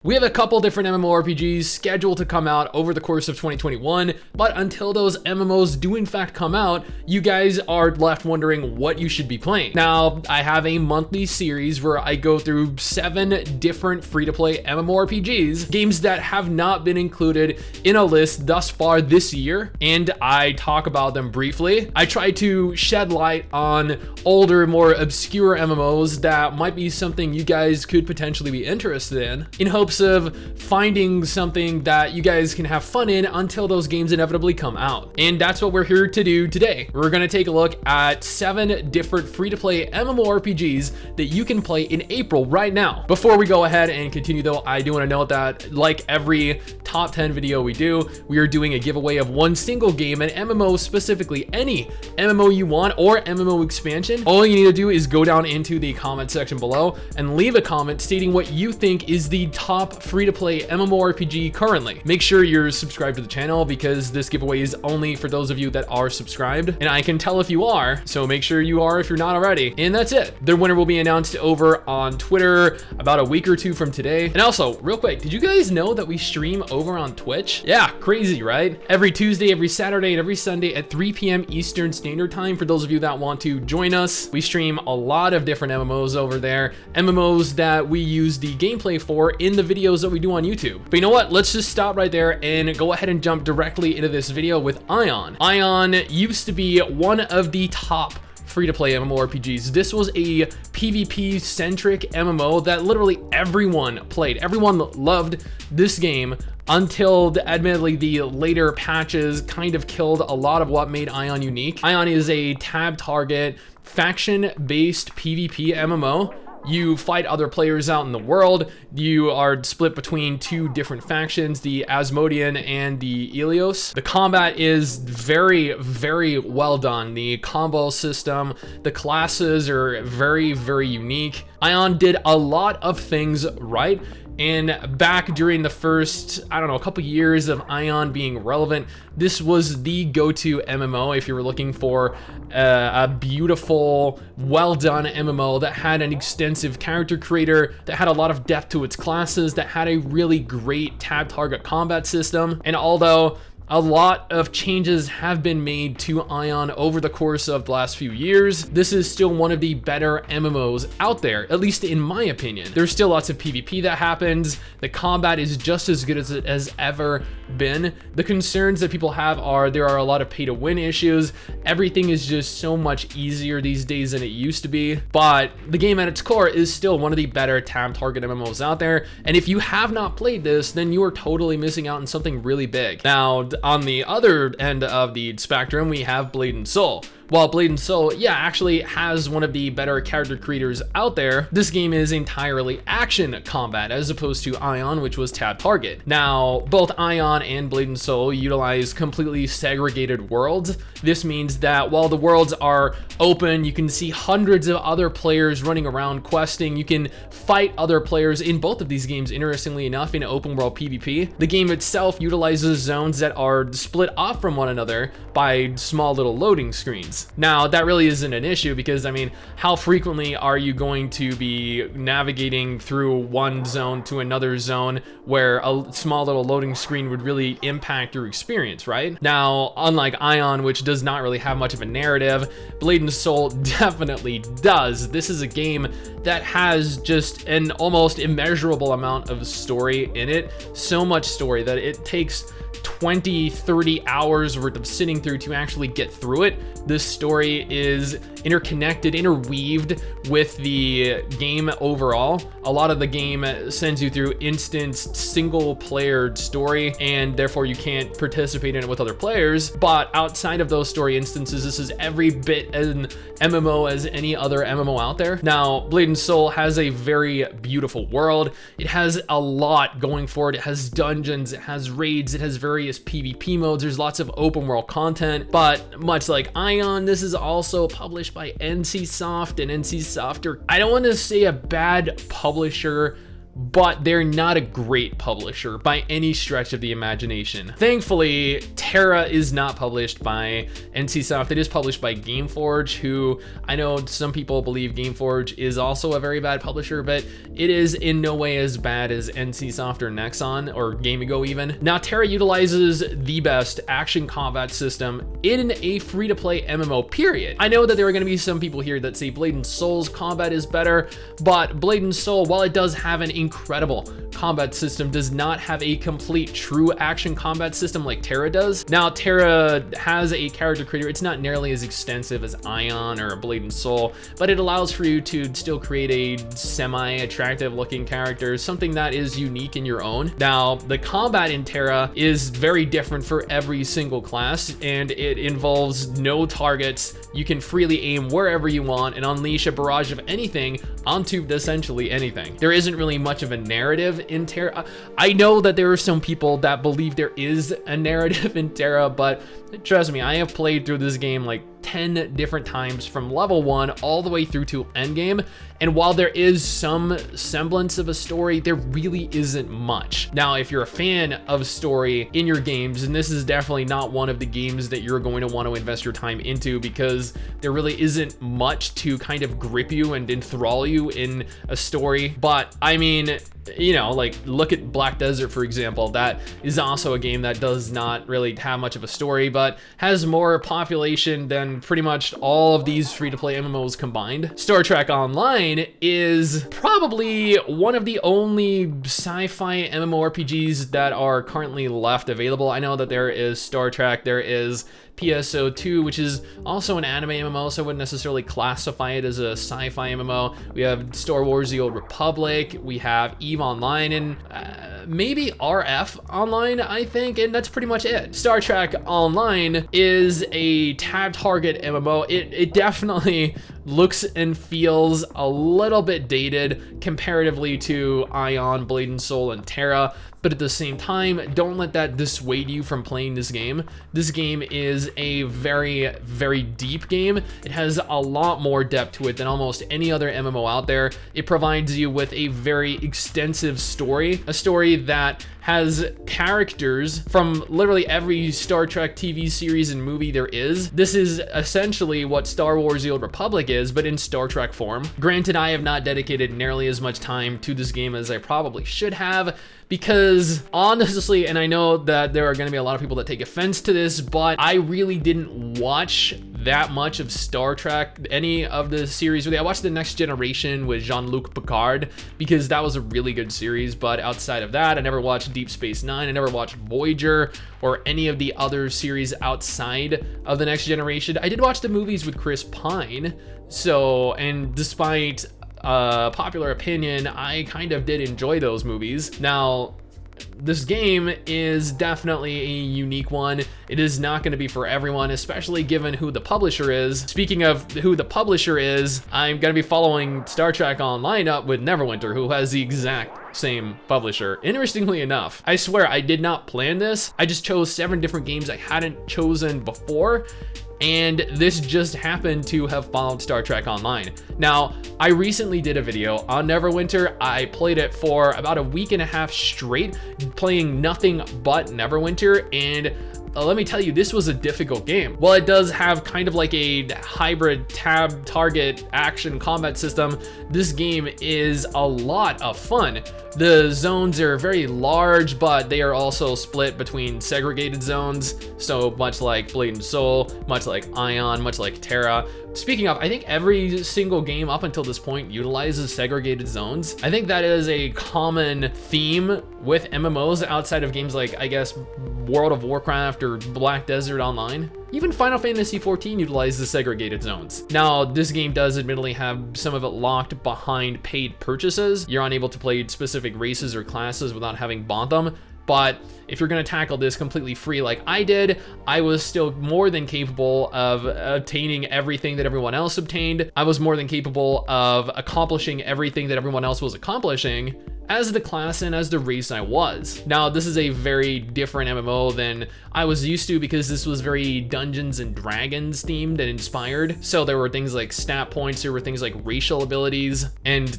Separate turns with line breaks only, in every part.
We have a couple different MMORPGs scheduled to come out over the course of 2021, but until those MMOs do in fact come out, you guys are left wondering what you should be playing. Now, I have a monthly series where I go through 7 different free-to-play MMORPGs, games that have not been included in a list thus far this year, and I talk about them briefly. I try to shed light on older, more obscure MMOs that might be something you guys could potentially be interested in hopes of finding something that you guys can have fun in until those games inevitably come out. And that's what we're here to do today. We're going to take a look at 7 different free-to-play MMORPGs that you can play in April right now. Before we go ahead and continue though, I do want to note that like every top 10 video we do, we are doing a giveaway of one single game, an MMO specifically, any MMO you want or MMO expansion. All you need to do is go down into the comment section below and leave a comment stating what you think is the top free-to-play MMORPG currently. Make sure you're subscribed to the channel because this giveaway is only for those of you that are subscribed, and I can tell if you are, so make sure you are if you're not already. And that's it. The winner will be announced over on Twitter about a week or 2 from today. And also, real quick, did you guys know that we stream over on Twitch? Yeah, crazy, right? Every Tuesday, every Saturday, and every Sunday at 3 p.m. Eastern Standard Time for those of you that want to join us. We stream a lot of different MMOs over there, MMOs that we use the gameplay for in the videos that we do on YouTube. But you know what? Let's just stop right there and go ahead and jump directly into this video with Elyon. Elyon used to be one of the top free-to-play MMORPGs. This was a PvP-centric MMO that literally everyone played. Everyone loved this game until, admittedly, the later patches kind of killed a lot of what made Elyon unique. Elyon is a tab target, faction-based PvP MMO. You fight other players out in the world. You are split between 2 different factions, the Asmodean and the Elyon. The combat is very, very well done. The combo system, the classes are very, very unique. Elyon did a lot of things right. And back during the first, I don't know, a couple years of Elyon being relevant, this was the go-to MMO if you were looking for a beautiful, well-done MMO that had an extensive character creator, that had a lot of depth to its classes, that had a really great tab target combat system. And although a lot of changes have been made to Elyon over the course of the last few years, this is still one of the better MMOs out there, at least in my opinion. There's still lots of PvP that happens. The combat is just as good as it has ever been. The concerns that people have are there are a lot of pay to win issues. Everything is just so much easier these days than it used to be, but the game at its core is still one of the better tab target MMOs out there. And if you have not played this, then you are totally missing out on something really big. Now, on the other end of the spectrum, we have Blade & Soul. While Blade & Soul, yeah, actually has one of the better character creators out there, this game is entirely action combat as opposed to Elyon, which was tab target. Now, both Elyon and Blade & Soul utilize completely segregated worlds. This means that while the worlds are open, you can see hundreds of other players running around questing. You can fight other players in both of these games, interestingly enough, in open world PvP. The game itself utilizes zones that are split off from one another by small little loading screens. Now, that really isn't an issue because, I mean, how frequently are you going to be navigating through one zone to another zone where a small little loading screen would really impact your experience, right? Now, unlike Elyon, which does not really have much of a narrative, Blade & Soul definitely does. This is a game that has just an almost immeasurable amount of story in it. So much story that it takes 20-30 hours worth of sitting through to actually get through it. This story is interconnected, interweaved with the game overall. A lot of the game sends you through instanced single-player story, and therefore you can't participate in it with other players. But outside of those story instances, this is every bit an MMO as any other MMO out there. Now, Blade & Soul has a very beautiful world. It has a lot going for it. It has dungeons, it has raids, it has various PvP modes. There's lots of open world content, but much like Elyon, this is also published by NCSoft, and NCSoft are, I don't want to say a bad publisher, but they're not a great publisher by any stretch of the imagination. Thankfully, Tera is not published by NCSoft. It is published by Gameforge, who I know some people believe Gameforge is also a very bad publisher, but it is in no way as bad as NCSoft or Nexon or Gamigo even. Now, Tera utilizes the best action combat system in a free-to-play MMO, period. I know that there are going to be some people here that say Blade and Soul's combat is better, but Blade and Soul, while it does have an incredible combat system, does not have a complete true action combat system like Tera does. Now, Tera has a character creator. It's not nearly as extensive as Elyon or Blade and Soul, but it allows for you to still create a semi-attractive looking character, something that is unique in your own. Now, the combat in Tera is very different for every single class, and it involves no targets. You can freely aim wherever you want and unleash a barrage of anything onto essentially anything. There isn't really much of a narrative in Tera. I know that there are some people that believe there is a narrative in Tera, but trust me, I have played through this game like 10 different times from level 1 all the way through to endgame, and while there is some semblance of a story, there really isn't much. Now, if you're a fan of story in your games, and this is definitely not one of the games that you're going to want to invest your time into, because there really isn't much to kind of grip you and enthrall you in a story. But I mean, you know, like look at Black Desert, for example. That is also a game that does not really have much of a story, but has more population than pretty much all of these free-to-play MMOs combined. Star Trek Online is probably one of the only sci-fi MMORPGs that are currently left available. I know that there is Star Trek, there is PSO2, which is also an anime MMO, so I wouldn't necessarily classify it as a sci-fi MMO. We have Star Wars: The Old Republic, we have EVE Online, and maybe RF Online, I think, and that's pretty much it. Star Trek Online is a tab target MMO. It definitely looks and feels a little bit dated comparatively to Elyon, Blade and Soul, and Tera, but at the same time, don't let that dissuade you from playing this game. This game is a very, very deep game. It has a lot more depth to it than almost any other MMO out there. It provides you with a very extensive story, a story that has characters from literally every Star Trek TV series and movie there is. This is essentially what Star Wars: The Old Republic is, but in Star Trek form. Granted, I have not dedicated nearly as much time to this game as I probably should have, because honestly, and I know that there are going to be a lot of people that take offense to this, but I really didn't watch that much of Star Trek, any of the series really. I watched The Next Generation with Jean-Luc Picard because that was a really good series, but outside of that, I never watched Deep Space Nine, I never watched Voyager or any of the other series outside of The Next Generation. I did watch the movies with Chris Pine, so, and despite popular opinion, I kind of did enjoy those movies. Now, this game is definitely a unique one. It is not going to be for everyone, especially given who the publisher is. Speaking of who the publisher is, I'm going to be following Star Trek Online up with Neverwinter, who has the exact same publisher. Interestingly enough, I swear I did not plan this. I just chose 7 different games I hadn't chosen before, and this just happened to have followed Star Trek Online. Now, I recently did a video on Neverwinter. I played it for about a week and a half straight, playing nothing but Neverwinter, and let me tell you, this was a difficult game. While it does have kind of like a hybrid tab target action combat system, this game is a lot of fun. The zones are very large, but they are also split between segregated zones. So much like Blade and Soul, much like Elyon, much like Tera. Speaking of, I think every single game up until this point utilizes segregated zones. I think that is a common theme with MMOs outside of games like, I guess, World of Warcraft or Black Desert Online. Even Final Fantasy XIV utilizes segregated zones. Now, this game does admittedly have some of it locked behind paid purchases. You're unable to play specific races or classes without having bought them. But if you're gonna tackle this completely free like I did, I was still more than capable of obtaining everything that everyone else obtained. I was more than capable of accomplishing everything that everyone else was accomplishing as the class and as the race I was. Now, this is a very different MMO than I was used to because this was very Dungeons and Dragons themed and inspired. So there were things like stat points, there were things like racial abilities, and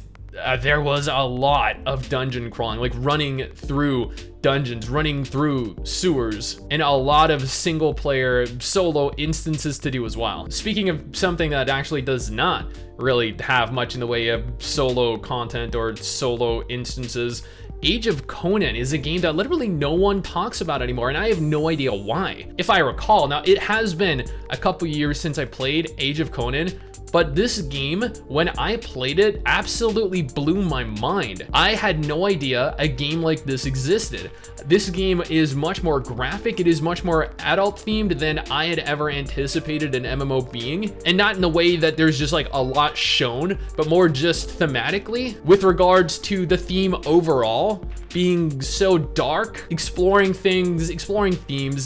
there was a lot of dungeon crawling, like running through dungeons, running through sewers, and a lot of single player solo instances to do as well. Speaking of something that actually does not really have much in the way of solo content or solo instances, Age of Conan is a game that literally no one talks about anymore, and I have no idea why. If I recall, now it has been a couple years since I played Age of Conan, but this game, when I played it, absolutely blew my mind. I had no idea a game like this existed. This game is much more graphic, it is much more adult themed than I had ever anticipated an MMO being, and not in the way that there's just like a lot shown, but more just thematically with regards to the theme overall being so dark, exploring themes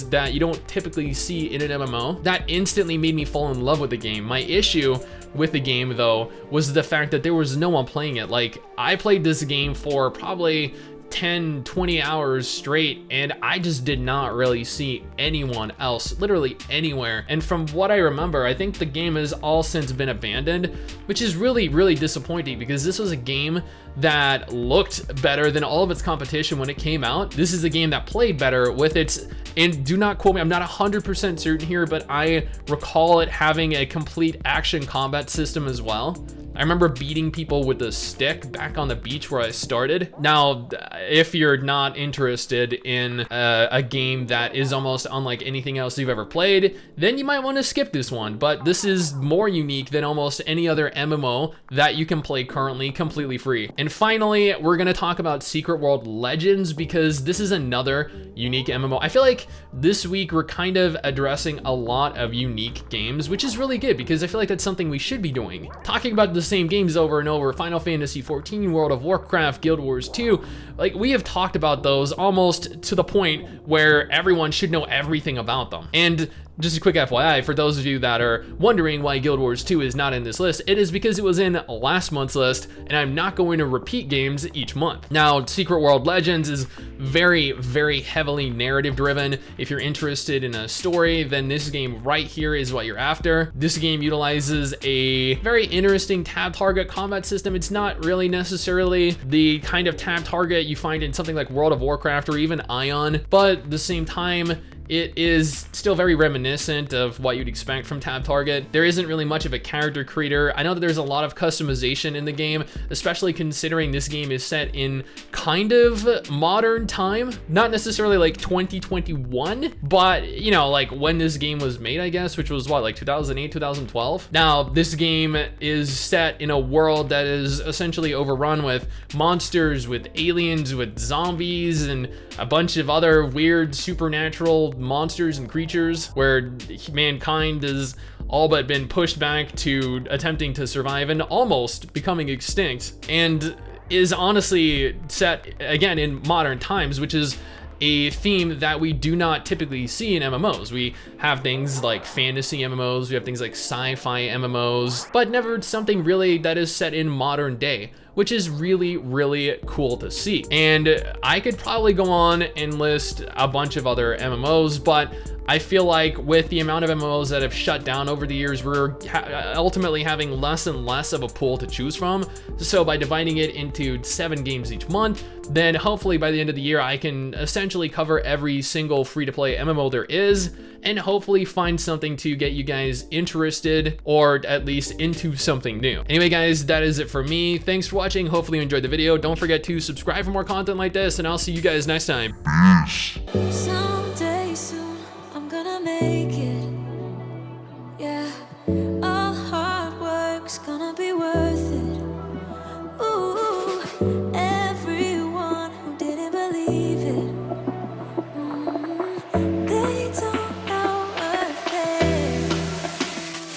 that you don't typically see in an MMO. That instantly made me fall in love with the game. My issue with the game though was the fact that there was no one playing it. Like, I played this game for probably 10-20 hours straight, and I just did not really see anyone else literally anywhere. And from what I remember, I think the game has all since been abandoned, which is really disappointing, because this was a game that looked better than all of its competition when it came out. This is a game that played better with its, and do not quote me, I'm not 100% certain here, but I recall it having a complete action combat system as well. I remember beating people with a stick back on the beach where I started. Now, if you're not interested in a game that is almost unlike anything else you've ever played, then you might want to skip this one. But this is more unique than almost any other MMO that you can play currently completely free. And finally, we're gonna talk about Secret World Legends, because this is another unique MMO. I feel like this week we're kind of addressing a lot of unique games, which is really good, because I feel like that's something we should be doing. Talking about the same games over and over, Final Fantasy XIV, World of Warcraft, Guild Wars 2, like, we have talked about those almost to the point where everyone should know everything about them. And just a quick FYI, for those of you that are wondering why Guild Wars 2 is not in this list, it is because it was in last month's list, and I'm not going to repeat games each month. Now, Secret World Legends is very heavily narrative driven. If you're interested in a story, then this game right here is what you're after. This game utilizes a very interesting tab target combat system. It's not really necessarily the kind of tab target you find in something like World of Warcraft or even Elyon, but at the same time, it is still very reminiscent of what you'd expect from tab target. There isn't really much of a character creator. I know that there's a lot of customization in the game, especially considering this game is set in kind of modern time. Not necessarily like 2021, but you know, like when this game was made, I guess, which was what, like 2008, 2012? Now, this game is set in a world that is essentially overrun with monsters, with aliens, with zombies, and a bunch of other weird supernatural monsters and creatures, where mankind has all but been pushed back to attempting to survive and almost becoming extinct, and is honestly set again in modern times, which is a theme that we do not typically see in MMOs. We have things like fantasy MMOs, we have things like sci-fi MMOs, but never something really that is set in modern day, which is really cool to see. And I could probably go on and list a bunch of other MMOs, but I feel like with the amount of MMOs that have shut down over the years, we're ultimately having less and less of a pool to choose from. So by dividing it into 7 games each month, then hopefully by the end of the year, I can essentially cover every single free-to-play MMO there is, and hopefully find something to get you guys interested, or at least into something new. Anyway, guys, that is it for me. Thanks for watching. Hopefully you enjoyed the video. Don't forget to subscribe for more content like this, and I'll see you guys next time. Peace.